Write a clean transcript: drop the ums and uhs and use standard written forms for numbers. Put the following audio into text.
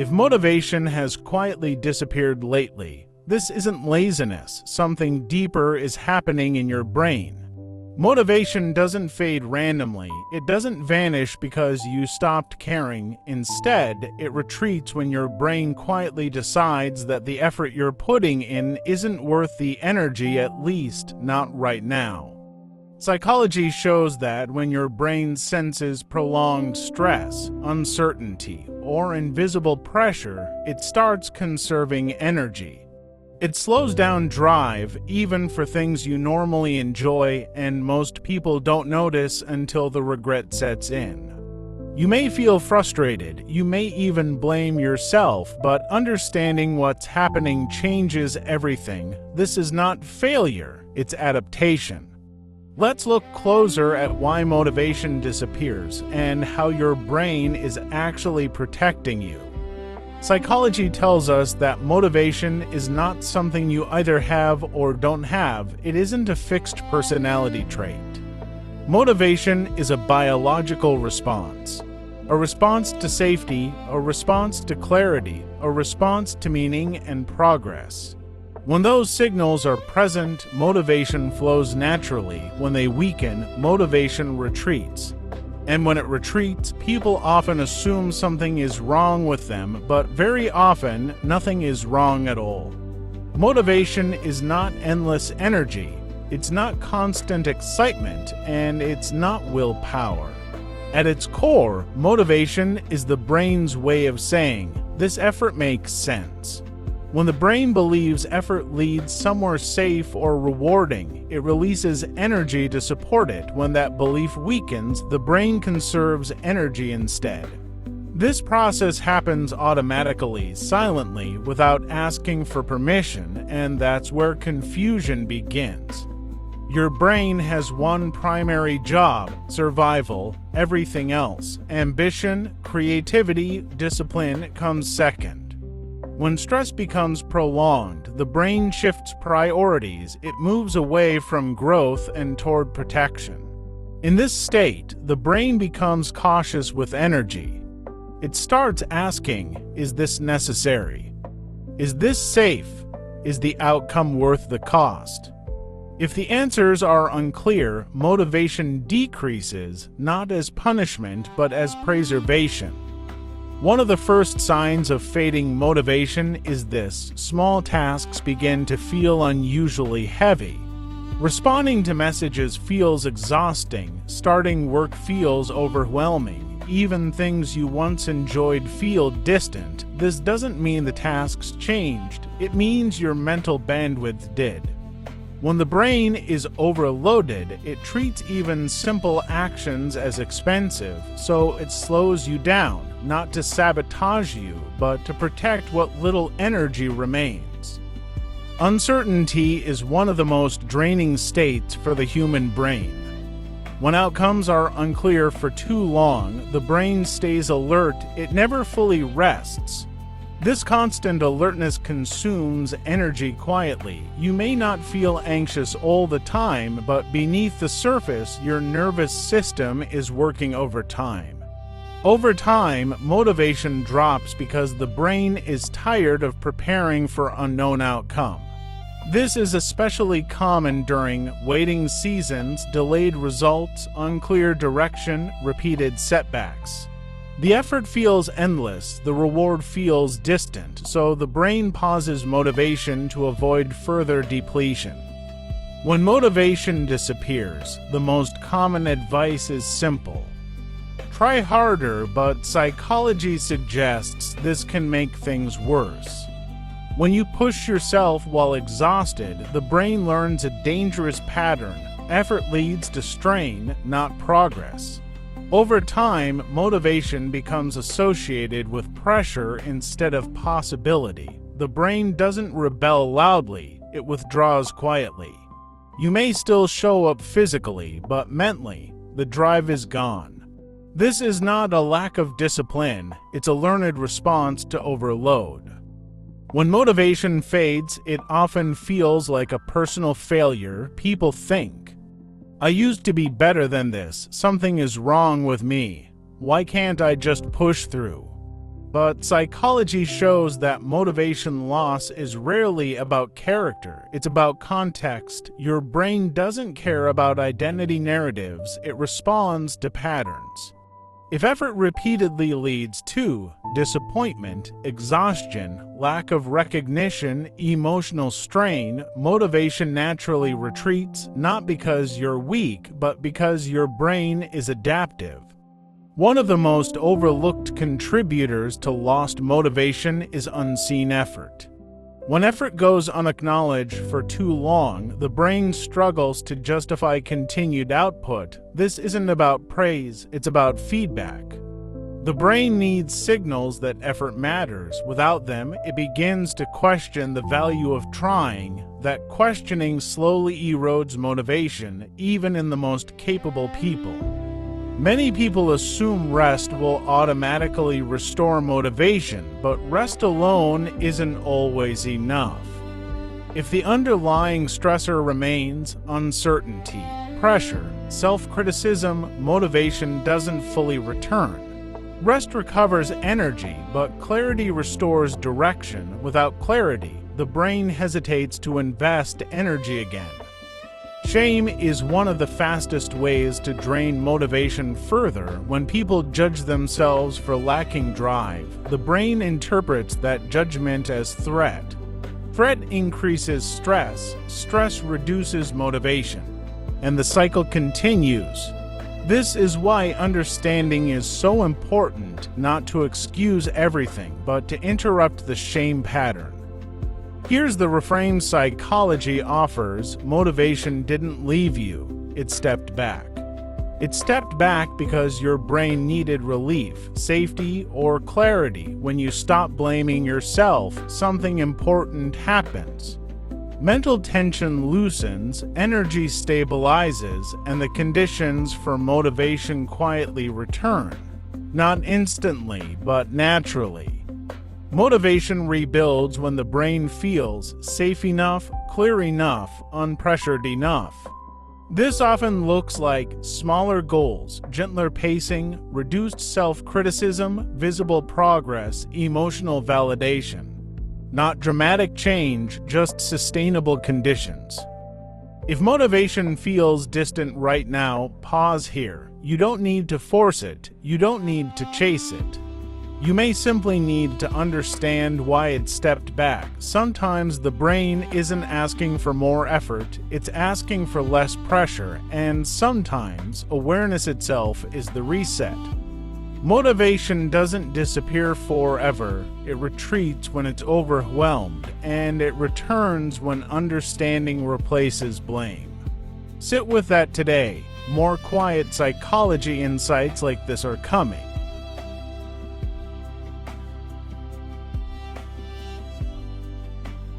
If motivation has quietly disappeared lately, this isn't laziness. Something deeper is happening in your brain. Motivation doesn't fade randomly. It doesn't vanish because you stopped caring. Instead, it retreats when your brain quietly decides that the effort you're putting in isn't worth the energy, at least not right now. Psychology shows that when your brain senses prolonged stress, uncertainty, or invisible pressure, it starts conserving energy. It slows down drive, even for things you normally enjoy, and most people don't notice until the regret sets in. You may feel frustrated, you may even blame yourself, but understanding what's happening changes everything. This is not failure, it's adaptation. Let's look closer at why motivation disappears and how your brain is actually protecting you. Psychology tells us that motivation is not something you either have or don't have. It isn't a fixed personality trait. Motivation is a biological response. A response to safety, a response to clarity, a response to meaning and progress. When those signals are present, motivation flows naturally. When they weaken, motivation retreats. And when it retreats, people often assume something is wrong with them, but very often, nothing is wrong at all. Motivation is not endless energy, it's not constant excitement, and it's not willpower. At its core, motivation is the brain's way of saying, "This effort makes sense." When the brain believes effort leads somewhere safe or rewarding, it releases energy to support it. When that belief weakens, the brain conserves energy instead. This process happens automatically, silently, without asking for permission, and that's where confusion begins. Your brain has one primary job: survival. Everything else, ambition, creativity, discipline, comes second. When stress becomes prolonged, the brain shifts priorities. It moves away from growth and toward protection. In this state, the brain becomes cautious with energy. It starts asking, is this necessary? Is this safe? Is the outcome worth the cost? If the answers are unclear, motivation decreases, not as punishment, but as preservation. One of the first signs of fading motivation is this: small tasks begin to feel unusually heavy. Responding to messages feels exhausting. Starting work feels overwhelming. Even things you once enjoyed feel distant. This doesn't mean the tasks changed. It means your mental bandwidth did. When the brain is overloaded, it treats even simple actions as expensive, so it slows you down, not to sabotage you, but to protect what little energy remains. Uncertainty is one of the most draining states for the human brain. When outcomes are unclear for too long, the brain stays alert. It never fully rests. This constant alertness consumes energy quietly. You may not feel anxious all the time, but beneath the surface, your nervous system is working overtime. Over time, motivation drops because the brain is tired of preparing for unknown outcome. This is especially common during waiting seasons, delayed results, unclear direction, repeated setbacks. The effort feels endless, the reward feels distant, so the brain pauses motivation to avoid further depletion. When motivation disappears, the most common advice is simple. Try harder, but psychology suggests this can make things worse. When you push yourself while exhausted, the brain learns a dangerous pattern. Effort leads to strain, not progress. Over time, motivation becomes associated with pressure instead of possibility. The brain doesn't rebel loudly, it withdraws quietly. You may still show up physically, but mentally, the drive is gone. This is not a lack of discipline, it's a learned response to overload. When motivation fades, it often feels like a personal failure. People think, "I used to be better than this. Something is wrong with me. Why can't I just push through?" But psychology shows that motivation loss is rarely about character. It's about context. Your brain doesn't care about identity narratives. It responds to patterns. If effort repeatedly leads to disappointment, exhaustion, lack of recognition, emotional strain, motivation naturally retreats, not because you're weak, but because your brain is adaptive. One of the most overlooked contributors to lost motivation is unseen effort. When effort goes unacknowledged for too long, the brain struggles to justify continued output. This isn't about praise, it's about feedback. The brain needs signals that effort matters. Without them, it begins to question the value of trying. That questioning slowly erodes motivation, even in the most capable people. Many people assume rest will automatically restore motivation, but rest alone isn't always enough. If the underlying stressor remains, uncertainty, pressure, self-criticism, motivation doesn't fully return. Rest recovers energy, but clarity restores direction. Without clarity, the brain hesitates to invest energy again. Shame is one of the fastest ways to drain motivation further. When people judge themselves for lacking drive, the brain interprets that judgment as threat. Threat increases stress, stress reduces motivation, and the cycle continues. This is why understanding is so important, not to excuse everything, but to interrupt the shame pattern. Here's the reframe psychology offers: motivation didn't leave you, it stepped back. It stepped back because your brain needed relief, safety, or clarity. When you stop blaming yourself, something important happens. Mental tension loosens, energy stabilizes, and the conditions for motivation quietly return. Not instantly, but naturally. Motivation rebuilds when the brain feels safe enough, clear enough, unpressured enough. This often looks like smaller goals, gentler pacing, reduced self-criticism, visible progress, emotional validation. Not dramatic change, just sustainable conditions. If motivation feels distant right now, pause here. You don't need to force it. You don't need to chase it. You may simply need to understand why it stepped back. Sometimes the brain isn't asking for more effort, it's asking for less pressure, and sometimes awareness itself is the reset. Motivation doesn't disappear forever. It retreats when it's overwhelmed, and it returns when understanding replaces blame. Sit with that today. More quiet psychology insights like this are coming.